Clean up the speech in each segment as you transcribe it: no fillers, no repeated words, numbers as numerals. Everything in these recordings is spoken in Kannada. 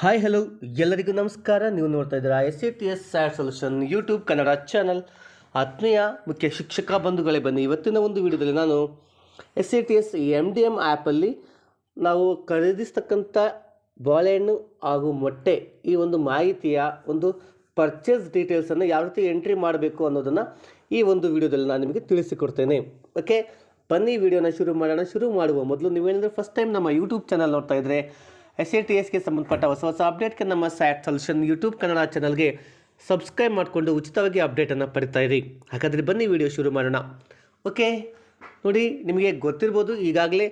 ಹಾಯ್ ಹಲೋ ಎಲ್ಲರಿಗೂ ನಮಸ್ಕಾರ. ನೀವು ನೋಡ್ತಾ ಇದ್ದೀರಾ SATS sad solution YouTube Kannada channel. ಆತ್ಮೀಯ ಮುಖ್ಯ ಶಿಕ್ಷಕ ಬಂಧುಗಳೇ, ಬನ್ನಿ ಇವತ್ತಿನ ಒಂದು ವಿಡಿಯೋದಲ್ಲಿ ನಾನು SATS MDM ಆ್ಯಪಲ್ಲಿ ನಾವು ಖರೀದಿಸ್ತಕ್ಕಂಥ ಬಾಳೆಹಣ್ಣು ಹಾಗೂ ಮೊಟ್ಟೆ ಈ ಒಂದು ಮಾಹಿತಿಯ ಒಂದು ಪರ್ಚೇಸ್ ಡೀಟೇಲ್ಸನ್ನು ಯಾವ ರೀತಿ ಎಂಟ್ರಿ ಮಾಡಬೇಕು ಅನ್ನೋದನ್ನು ಈ ಒಂದು ವಿಡಿಯೋದಲ್ಲಿ ನಾನು ನಿಮಗೆ ತಿಳಿಸಿಕೊಡ್ತೇನೆ. ಓಕೆ, ಬನ್ನಿ ವಿಡಿಯೋನ ಶುರು ಮಾಡೋಣ. ಶುರು ಮಾಡುವ ಮೊದಲು ನೀವೇನಾದರೂ ಫಸ್ಟ್ ಟೈಮ್ ನಮ್ಮ ಯೂಟ್ಯೂಬ್ ಚಾನಲ್ ನೋಡ್ತಾ ಇದ್ದರೆ SATSಗೆ ಸಂಬಂಧಪಟ್ಟ ಹೊಸ ಅಪ್ಡೇಟ್ಗೆ ನಮ್ಮ ಸ್ಯಾಟ್ ಸೊಲ್ಯೂಷನ್ ಯೂಟ್ಯೂಬ್ ಕನ್ನಡ ಚಾನಲ್ಗೆ ಸಬ್ಸ್ಕ್ರೈಬ್ ಮಾಡಿಕೊಂಡು ಉಚಿತವಾಗಿ ಅಪ್ಡೇಟನ್ನು ಪಡಿತಾ ಇರಿ. ಹಾಗಾದರೆ ಬನ್ನಿ ವಿಡಿಯೋ ಶುರು ಮಾಡೋಣ. ಓಕೆ, ನೋಡಿ, ನಿಮಗೆ ಗೊತ್ತಿರ್ಬೋದು ಈಗಾಗಲೇ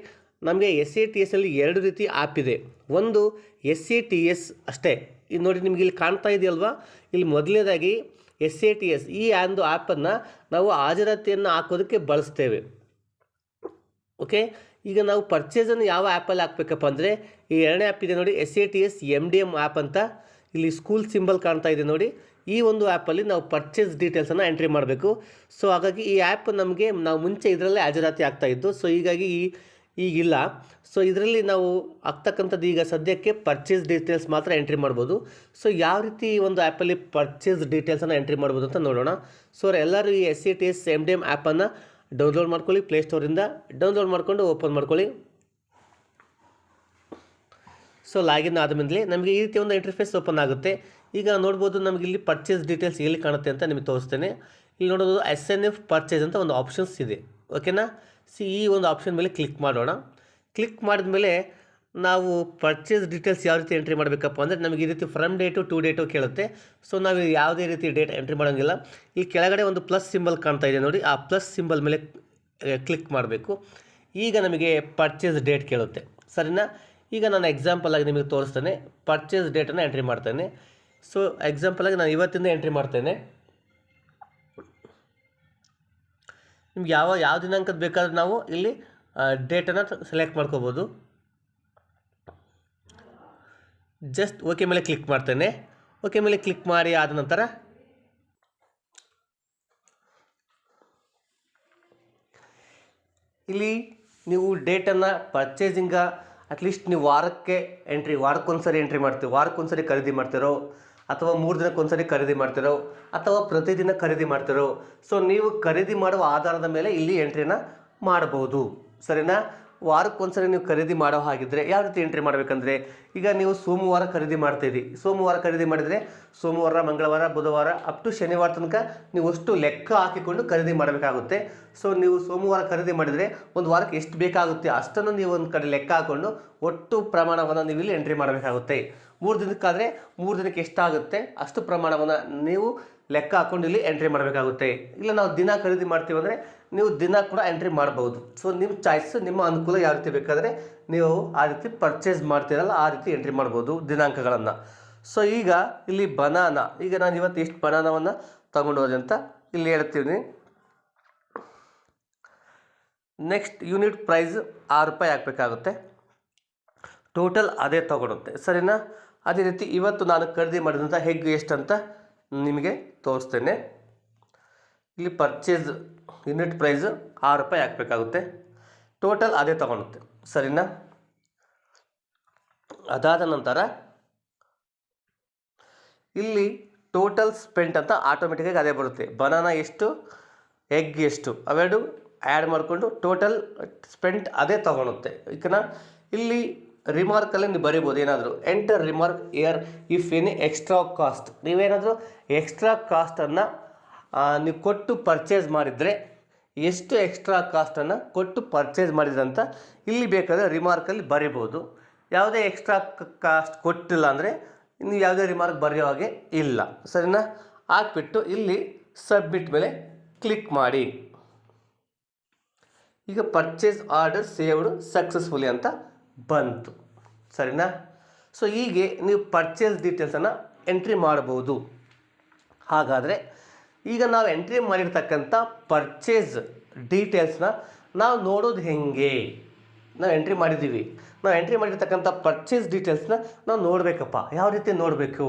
ನಮಗೆ SATSಲ್ಲಿ ಎರಡು ರೀತಿ ಆ್ಯಪ್ ಇದೆ. ಒಂದು SATS ಅಷ್ಟೇ. ಇದು ನೋಡಿ, ನಿಮಗೆ ಇಲ್ಲಿ ಕಾಣ್ತಾ ಇದೆಯಲ್ವಾ, ಇಲ್ಲಿ ಮೊದಲನೇದಾಗಿ SATS ಈ ಒಂದು ಆ್ಯಪನ್ನು ನಾವು ಹಾಜರಾತಿಯನ್ನು ಹಾಕೋದಕ್ಕೆ ಬಳಸ್ತೇವೆ. ಓಕೆ, ಈಗ ನಾವು ಪರ್ಚೇಸನ್ನು ಯಾವ ಆ್ಯಪಲ್ಲಿ ಹಾಕಬೇಕಪ್ಪ ಅಂದರೆ ಈ ಎರಡನೇ ಆ್ಯಪ್ ಇದೆ ನೋಡಿ, SATS MDM ಆ್ಯಪ್ ಅಂತ. ಇಲ್ಲಿ ಸ್ಕೂಲ್ ಸಿಂಬಲ್ ಕಾಣ್ತಾ ಇದೆ ನೋಡಿ. ಈ ಒಂದು ಆ್ಯಪಲ್ಲಿ ನಾವು ಪರ್ಚೇಸ್ ಡೀಟೇಲ್ಸನ್ನು ಎಂಟ್ರಿ ಮಾಡಬೇಕು. ಸೊ ಹಾಗಾಗಿ ಈ ಆ್ಯಪ್ ನಮಗೆ ನಾವು ಮುಂಚೆ ಇದರಲ್ಲೇ ಹಾಜರಾತಿ ಆಗ್ತಾಯಿದ್ದು. ಸೊ ಹೀಗಾಗಿ ಈಗಿಲ್ಲ. ಸೊ ಇದರಲ್ಲಿ ನಾವು ಆಗ್ತಕ್ಕಂಥದ್ದು ಈಗ ಸದ್ಯಕ್ಕೆ ಪರ್ಚೇಸ್ ಡೀಟೇಲ್ಸ್ ಮಾತ್ರ ಎಂಟ್ರಿ ಮಾಡ್ಬೋದು. ಸೊ ಯಾವ ರೀತಿ ಒಂದು ಆ್ಯಪಲ್ಲಿ ಪರ್ಚೇಸ್ ಡೀಟೇಲ್ಸನ್ನು ಎಂಟ್ರಿ ಮಾಡ್ಬೋದು ಅಂತ ನೋಡೋಣ. ಸೊ ಎಲ್ಲರೂ ಈ SATS MDM ಆ್ಯಪನ್ನು ಡೌನ್ಲೋಡ್ ಮಾಡ್ಕೊಳ್ಳಿ. ಪ್ಲೇಸ್ಟೋರಿಂದ ಡೌನ್ಲೋಡ್ ಮಾಡಿಕೊಂಡು ಓಪನ್ ಮಾಡ್ಕೊಳ್ಳಿ. ಸೊ ಲಾಗಿನ್ ಆದಮೇಲೆ ನಮಗೆ ಈ ರೀತಿ ಒಂದು ಇಂಟರ್ಫೇಸ್ ಓಪನ್ ಆಗುತ್ತೆ. ಈಗ ನೋಡ್ಬೋದು, ನಮಗೆ ಇಲ್ಲಿ ಪರ್ಚೇಸ್ ಡೀಟೇಲ್ಸ್ ಎಲ್ಲಿ ಕಾಣುತ್ತೆ ಅಂತ ನಿಮಗೆ ತೋರಿಸ್ತೇನೆ. ಇಲ್ಲಿ ನೋಡೋದು SNF ಪರ್ಚೇಸ್ ಅಂತ ಒಂದು ಆಪ್ಷನ್ಸ್ ಇದೆ. ಓಕೆನಾ, ಈ ಒಂದು ಆಪ್ಷನ್ ಮೇಲೆ ಕ್ಲಿಕ್ ಮಾಡೋಣ. ಕ್ಲಿಕ್ ಮಾಡಿದ ಮೇಲೆ ನಾವು ಪರ್ಚೇಸ್ ಡೀಟೇಲ್ಸ್ ಯಾವ ರೀತಿ ಎಂಟ್ರಿ ಮಾಡಬೇಕಪ್ಪ ಅಂದರೆ ನಮಗೆ ಈ ರೀತಿ ಫ್ರಮ್ ಡೇಟು ಟು ಡೇಟು ಕೇಳುತ್ತೆ. ಸೊ ನಾವು ಯಾವುದೇ ರೀತಿ ಡೇಟ್ ಎಂಟ್ರಿ ಮಾಡೋಂಗಿಲ್ಲ. ಈ ಕೆಳಗಡೆ ಒಂದು ಪ್ಲಸ್ ಸಿಂಬಲ್ ಕಾಣ್ತಾ ಇದೆ ನೋಡಿ, ಆ ಪ್ಲಸ್ ಸಿಂಬಲ್ ಮೇಲೆ ಕ್ಲಿಕ್ ಮಾಡಬೇಕು. ಈಗ ನಮಗೆ ಪರ್ಚೇಸ್ ಡೇಟ್ ಕೇಳುತ್ತೆ, ಸರಿನಾ. ಈಗ ನಾನು ಎಕ್ಸಾಂಪಲಾಗಿ ನಿಮಗೆ ತೋರಿಸ್ತೇನೆ. ಪರ್ಚೇಸ್ ಡೇಟನ್ನು ಎಂಟ್ರಿ ಮಾಡ್ತೇನೆ. ಸೊ ಎಕ್ಸಾಂಪಲಾಗಿ ನಾನು ಇವತ್ತಿಂದ ಎಂಟ್ರಿ ಮಾಡ್ತೇನೆ. ನಿಮ್ಗೆ ಯಾವ ದಿನಾಂಕದ ಬೇಕಾದರೂ ನಾವು ಇಲ್ಲಿ ಡೇಟನ್ನು ಸೆಲೆಕ್ಟ್ ಮಾಡ್ಕೋಬೋದು. ಜಸ್ಟ್ ಓಕೆ ಮೇಲೆ ಕ್ಲಿಕ್ ಮಾಡ್ತೇನೆ. ಓಕೆ ಮೇಲೆ ಕ್ಲಿಕ್ ಮಾಡಿ ಆದ ನಂತರ ಇಲ್ಲಿ ನೀವು ಡೇಟನ್ನು ಪರ್ಚೇಸಿಂಗ ಅಟ್ಲೀಸ್ಟ್ ನೀವು ವಾರಕ್ಕೊಂದ್ಸರಿ ಎಂಟ್ರಿ ಮಾಡ್ತೀವಿ, ವಾರಕ್ಕೊಂದ್ಸರಿ ಖರೀದಿ ಮಾಡ್ತಿರೋ ಅಥವಾ 3 ದಿನಕ್ಕೊಂದ್ಸರಿ ಖರೀದಿ ಮಾಡ್ತಿರೋ ಅಥವಾ ಪ್ರತಿದಿನ ಖರೀದಿ ಮಾಡ್ತಿರೋ. ಸೊ ನೀವು ಖರೀದಿ ಮಾಡುವ ಆಧಾರದ ಮೇಲೆ ಇಲ್ಲಿ ಎಂಟ್ರಿನ ಮಾಡಬಹುದು, ಸರಿನಾ. ವಾರಕ್ಕೊಂದ್ಸರಿ ನೀವು ಖರೀದಿ ಮಾಡೋ ಹಾಗಿದ್ದರೆ ಯಾವ ರೀತಿ ಎಂಟ್ರಿ ಮಾಡಬೇಕಂದ್ರೆ, ಈಗ ನೀವು ಸೋಮವಾರ ಖರೀದಿ ಮಾಡ್ತೀರಿ. ಸೋಮವಾರ ಖರೀದಿ ಮಾಡಿದರೆ ಸೋಮವಾರ, ಮಂಗಳವಾರ, ಬುಧವಾರ ಅಪ್ ಟು ಶನಿವಾರ ತನಕ ನೀವು ಅಷ್ಟು ಲೆಕ್ಕ ಹಾಕಿಕೊಂಡು ಖರೀದಿ ಮಾಡಬೇಕಾಗುತ್ತೆ. ಸೊ ನೀವು ಸೋಮವಾರ ಖರೀದಿ ಮಾಡಿದರೆ ಒಂದು ವಾರಕ್ಕೆ ಎಷ್ಟು ಬೇಕಾಗುತ್ತೆ ಅಷ್ಟನ್ನು ನೀವು ಒಂದು ಕಡೆ ಲೆಕ್ಕ ಹಾಕ್ಕೊಂಡು ಒಟ್ಟು ಪ್ರಮಾಣವನ್ನು ನೀವು ಇಲ್ಲಿ ಎಂಟ್ರಿ ಮಾಡಬೇಕಾಗುತ್ತೆ. 3 ದಿನಕ್ಕಾದರೆ 3 ದಿನಕ್ಕೆ ಎಷ್ಟಾಗುತ್ತೆ ಅಷ್ಟು ಪ್ರಮಾಣವನ್ನು ನೀವು ಲೆಕ್ಕ ಹಾಕ್ಕೊಂಡು ಇಲ್ಲಿ ಎಂಟ್ರಿ ಮಾಡಬೇಕಾಗುತ್ತೆ. ಇಲ್ಲ ನಾವು ದಿನ ಖರೀದಿ ಮಾಡ್ತೀವಿ ಅಂದರೆ ನೀವು ದಿನ ಕೂಡ ಎಂಟ್ರಿ ಮಾಡ್ಬೋದು. ಸೊ ನಿಮ್ಮ ಚಾಯ್ಸ್, ನಿಮ್ಮ ಅನುಕೂಲ ಯಾವ ರೀತಿ ಬೇಕಾದರೆ ನೀವು ಆ ರೀತಿ ಪರ್ಚೇಸ್ ಮಾಡ್ತೀರಲ್ಲ ಆ ರೀತಿ ಎಂಟ್ರಿ ಮಾಡ್ಬೋದು ದಿನಾಂಕಗಳನ್ನು. ಸೊ ಈಗ ಇಲ್ಲಿ ಬನಾನ, ಈಗ ನಾನು ಇವತ್ತು ಎಷ್ಟು ಬನಾನವನ್ನು ತಗೊಂಡು ಹೋದೆ ಅಂತ ಇಲ್ಲಿ ಹೇಳ್ತೀನಿ. ನೆಕ್ಸ್ಟ್ ಯೂನಿಟ್ ಪ್ರೈಸ್ 6 ರೂಪಾಯಿ ಹಾಕಬೇಕಾಗುತ್ತೆ. ಟೋಟಲ್ ಅದೇ ತಗೊಳುತ್ತೆ, ಸರಿನಾ. ಅದೇ ರೀತಿ ಇವತ್ತು ನಾನು ಖರೀದಿ ಮಾಡಿದಂಥ ಹೆಗ್ ಎಷ್ಟಂತ ನಿಮಗೆ ತೋರಿಸ್ತೇನೆ. ಇಲ್ಲಿ ಪರ್ಚೇಸ್ ಯೂನಿಟ್ ಪ್ರೈಸ್ 6 ರೂಪಾಯಿ ಹಾಕಬೇಕಾಗುತ್ತೆ. ಟೋಟಲ್ ಅದೇ ತಗೊಳುತ್ತೆ, ಸರಿನಾ. ಅದಾದ ನಂತರ ಇಲ್ಲಿ ಟೋಟಲ್ ಸ್ಪೆಂಟ್ ಅಂತ ಆಟೋಮೆಟಿಕ್ಕಾಗಿ ಅದೇ ಬರುತ್ತೆ. ಬನಾನಾ ಎಷ್ಟು, ಎಗ್ ಎಷ್ಟು ಅವೆರಡು ಆ್ಯಡ್ ಮಾಡಿಕೊಂಡು ಟೋಟಲ್ ಸ್ಪೆಂಟ್ ಅದೇ ತಗೊಳುತ್ತೆ. ಈಗನ ಇಲ್ಲಿ ರಿಮಾರ್ಕಲ್ಲಿ ನೀವು ಬರೀಬೋದು ಏನಾದರೂ, enter remark year if any extra cost. ನೀವೇನಾದರೂ ಎಕ್ಸ್ಟ್ರಾ ಕಾಸ್ಟನ್ನು ನೀವು ಕೊಟ್ಟು ಪರ್ಚೇಸ್ ಮಾಡಿದರೆ ಎಷ್ಟು ಎಕ್ಸ್ಟ್ರಾ ಕಾಸ್ಟನ್ನು ಕೊಟ್ಟು ಪರ್ಚೇಸ್ ಮಾಡಿದ್ರಂತ ಇಲ್ಲಿ ಬೇಕಾದರೆ ರಿಮಾರ್ಕಲ್ಲಿ ಬರೀಬೋದು. ಯಾವುದೇ ಎಕ್ಸ್ಟ್ರಾ ಕಾಸ್ಟ್ ಕೊಟ್ಟಿಲ್ಲ ಅಂದರೆ ನೀವು ಯಾವುದೇ ರಿಮಾರ್ಕ್ ಬರೆಯೋ ಹಾಗೆ ಇಲ್ಲ, ಸರಿನಾ. ಹಾಕ್ಬಿಟ್ಟು ಇಲ್ಲಿ ಸಬ್ಮಿಟ್ ಮೇಲೆ ಕ್ಲಿಕ್ ಮಾಡಿ. ಈಗ ಪರ್ಚೇಸ್ ಆರ್ಡರ್ ಸೇವ್ಡ್ ಸಕ್ಸಸ್ಫುಲಿ ಅಂತ ಬಂತು, ಸರಿನಾ. ಸೊ ಹೀಗೆ ನೀವು ಪರ್ಚೇಸ್ ಡೀಟೇಲ್ಸನ್ನು ಎಂಟ್ರಿ ಮಾಡ್ಬೋದು. ಹಾಗಾದರೆ ಈಗ ನಾವು ಎಂಟ್ರಿ ಮಾಡಿರ್ತಕ್ಕಂಥ ಪರ್ಚೇಸ್ ಡೀಟೇಲ್ಸ್ನ ನಾವು ನೋಡೋದು ಹೆಂಗೆ? ನಾವು ಎಂಟ್ರಿ ಮಾಡಿದ್ದೀವಿ, ನಾವು ಎಂಟ್ರಿ ಮಾಡಿರ್ತಕ್ಕಂಥ ಪರ್ಚೇಸ್ ಡೀಟೇಲ್ಸ್ನ ನಾವು ನೋಡಬೇಕಪ್ಪ. ಯಾವ ರೀತಿ ನೋಡಬೇಕು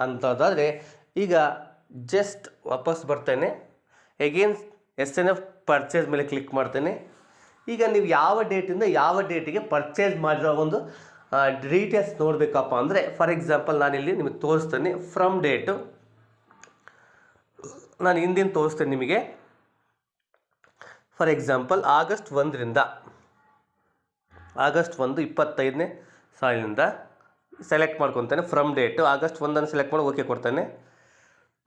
ಅಂತಂದಾದರೆ ಈಗ ಜಸ್ಟ್ ವಾಪಸ್ ಬರ್ತೇನೆ. ಎಗೇನ್ SNF ಪರ್ಚೇಸ್ ಮೇಲೆ ಕ್ಲಿಕ್ ಮಾಡ್ತೇನೆ. ಈಗ ನೀವು ಯಾವ ಡೇಟಿಂದ ಯಾವ ಡೇಟಿಗೆ ಪರ್ಚೇಸ್ ಮಾಡಿರೋ ಒಂದು ಡೀಟೇಲ್ಸ್ ನೋಡಬೇಕಪ್ಪ ಅಂದರೆ ಫಾರ್ ಎಕ್ಸಾಂಪಲ್ ನಾನಿಲ್ಲಿ ನಿಮಗೆ ತೋರಿಸ್ತೇನೆ. ಫ್ರಮ್ ಡೇಟು ನಾನು ಹಿಂದಿನ ತೋರಿಸ್ತೇನೆ ನಿಮಗೆ. ಫಾರ್ ಎಕ್ಸಾಂಪಲ್ ಆಗಸ್ಟ್ 1ರಿಂದ ಆಗಸ್ಟ್ 1 25ನೇ ಸಾಲಿನಿಂದ ಸೆಲೆಕ್ಟ್ ಮಾಡ್ಕೊತಾನೆ. ಫ್ರಮ್ ಡೇಟು ಆಗಸ್ಟ್ 1 ಸೆಲೆಕ್ಟ್ ಮಾಡಿ ಓಕೆ ಕೊಡ್ತಾನೆ.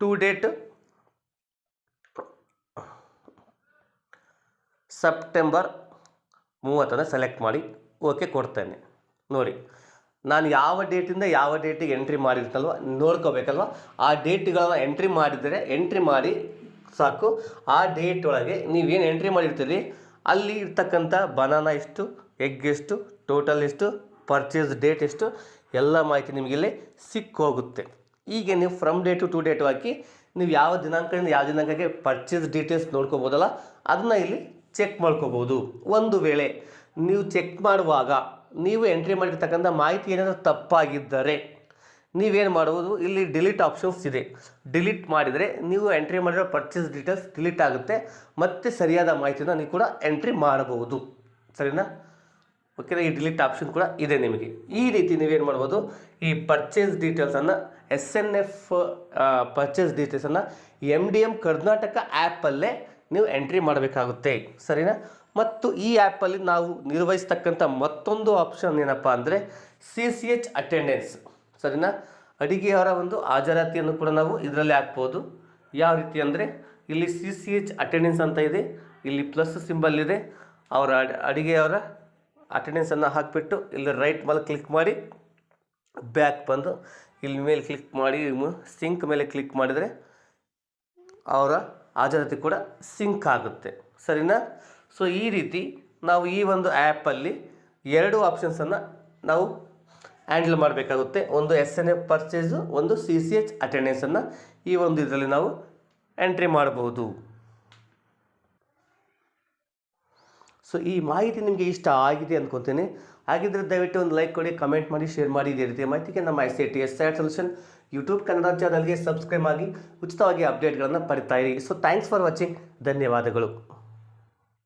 ಟು ಡೇಟ್ ಸೆಪ್ಟೆಂಬರ್ 30 ಸೆಲೆಕ್ಟ್ ಮಾಡಿ ಓಕೆ ಕೊಡ್ತೇನೆ. ನೋಡಿ, ನಾನು ಯಾವ ಡೇಟಿಂದ ಯಾವ ಡೇಟಿಗೆ ಎಂಟ್ರಿ ಮಾಡಿರ್ತೀನಲ್ವ ನೋಡ್ಕೋಬೇಕಲ್ವ. ಆ ಡೇಟ್ಗಳನ್ನ ಎಂಟ್ರಿ ಮಾಡಿ ಸಾಕು. ಆ ಡೇಟ್ ಒಳಗೆ ನೀವೇನು ಎಂಟ್ರಿ ಮಾಡಿರ್ತೀರಿ ಅಲ್ಲಿ ಇರ್ತಕ್ಕಂಥ ಬನಾನಾ ಎಷ್ಟು, ಎಗ್ ಎಷ್ಟು, ಟೋಟಲ್ ಎಷ್ಟು, ಪರ್ಚೇಸ್ ಡೇಟ್ ಎಷ್ಟು, ಎಲ್ಲ ಮಾಹಿತಿ ನಿಮಗಿಲ್ಲಿ ಸಿಕ್ಕೋಗುತ್ತೆ. ಈಗ ನೀವು ಫ್ರಮ್ ಡೇಟು ಟು ಡೇಟು ಹಾಕಿ ನೀವು ಯಾವ ದಿನಾಂಕದಿಂದ ಯಾವ ದಿನಾಂಕಕ್ಕೆ ಪರ್ಚೇಸ್ ಡೀಟೇಲ್ಸ್ ನೋಡ್ಕೋಬೋದಲ್ಲ, ಅದನ್ನು ಇಲ್ಲಿ ಚೆಕ್ ಮಾಡ್ಕೋಬೋದು. ಒಂದು ವೇಳೆ ನೀವು ಚೆಕ್ ಮಾಡುವಾಗ ನೀವು ಎಂಟ್ರಿ ಮಾಡಿರ್ತಕ್ಕಂಥ ಮಾಹಿತಿ ಏನಾದರೂ ತಪ್ಪಾಗಿದ್ದರೆ ನೀವೇನು ಮಾಡುವುದು, ಇಲ್ಲಿ ಡಿಲೀಟ್ ಆಪ್ಷನ್ಸ್ ಇದೆ. ಡಿಲೀಟ್ ಮಾಡಿದರೆ ನೀವು ಎಂಟ್ರಿ ಮಾಡಿರೋ ಪರ್ಚೇಸ್ ಡೀಟೇಲ್ಸ್ ಡಿಲೀಟ್ ಆಗುತ್ತೆ, ಮತ್ತು ಸರಿಯಾದ ಮಾಹಿತಿನ ನೀವು ಕೂಡ ಎಂಟ್ರಿ ಮಾಡಬಹುದು. ಸರಿನಾ? ಓಕೆನಾ? ಈ ಡಿಲೀಟ್ ಆಪ್ಷನ್ ಕೂಡ ಇದೆ ನಿಮಗೆ. ಈ ರೀತಿ ನೀವೇನು ಮಾಡ್ಬೋದು, ಈ ಪರ್ಚೇಸ್ ಡೀಟೇಲ್ಸನ್ನು SNF ಪರ್ಚೇಸ್ ಡೀಟೇಲ್ಸನ್ನು MDM ಕರ್ನಾಟಕ ಆ್ಯಪಲ್ಲೇ ನೀವು ಎಂಟ್ರಿ ಮಾಡಬೇಕಾಗುತ್ತೆ. ಸರಿನಾ? ಮತ್ತು ಈ ಆ್ಯಪಲ್ಲಿ ನಾವು ನಿರ್ವಹಿಸ್ತಕ್ಕಂಥ ಮತ್ತೊಂದು ಆಪ್ಷನ್ ಏನಪ್ಪ ಅಂದರೆ CCH ಅಟೆಂಡೆನ್ಸ್. ಸರಿನಾ? ಅಡಿಗೆಯವರ ಒಂದು ಹಾಜರಾತಿಯನ್ನು ಕೂಡ ನಾವು ಇದರಲ್ಲಿ ಹಾಕ್ಬೋದು. ಯಾವ ರೀತಿ ಅಂದರೆ ಇಲ್ಲಿ CCH ಅಟೆಂಡೆನ್ಸ್ ಅಂತ ಇದೆ, ಇಲ್ಲಿ ಪ್ಲಸ್ ಸಿಂಬಲ್ ಇದೆ. ಅವರ ಅಡಿಗೆಯವರ ಅಟೆಂಡೆನ್ಸನ್ನು ಹಾಕಿಬಿಟ್ಟು ಇಲ್ಲಿ ರೈಟ್ ಮೇಲೆ ಕ್ಲಿಕ್ ಮಾಡಿ ಬ್ಯಾಕ್ ಬಂದು ಇಲ್ಲಿ ಮೇಲೆ ಕ್ಲಿಕ್ ಮಾಡಿ ಸಿಂಕ್ ಮೇಲೆ ಕ್ಲಿಕ್ ಮಾಡಿದರೆ ಅವರ ಹಾಜರಾತಿ ಕೂಡ ಸಿಂಕ್ ಆಗುತ್ತೆ. ಸರಿನಾ? ಸೊ ಈ ರೀತಿ ನಾವು ಈ ಒಂದು ಆ್ಯಪಲ್ಲಿ 2 ಆಪ್ಷನ್ಸನ್ನು ನಾವು ಹ್ಯಾಂಡಲ್ ಮಾಡಬೇಕಾಗುತ್ತೆ. ಒಂದು SNF ಪರ್ಚೇಸು, ಒಂದು CCH ಅಟೆಂಡೆನ್ಸನ್ನು ಈ ಒಂದು ಇದರಲ್ಲಿ ನಾವು ಎಂಟ್ರಿ ಮಾಡಬಹುದು. ಸೊ ಈ ಮಾಹಿತಿ ನಿಮಗೆ ಇಷ್ಟ ಆಗಿದೆ ಅಂದ್ಕೊತೀನಿ. ಹಾಗಿದ್ದರೆ ದಯವಿಟ್ಟು ಒಂದು ಲೈಕ್ ಕೊಡಿ, ಕಮೆಂಟ್ ಮಾಡಿ, ಶೇರ್ ಮಾಡಿ. ಇದೇ ರೀತಿಯ ಮಾಹಿತಿಗೆ ನಮ್ಮ SATS sat solution YouTube Kannada ಚಾನಲ್ಗೆ ಸಬ್ಸ್ಕ್ರೈಬ್ ಆಗಿ ಉಚಿತವಾಗಿ ಅಪ್ಡೇಟ್ಗಳನ್ನು ಪಡಿತಾ ಇರಿ. So thanks for watching. ಧನ್ಯವಾದಗಳು.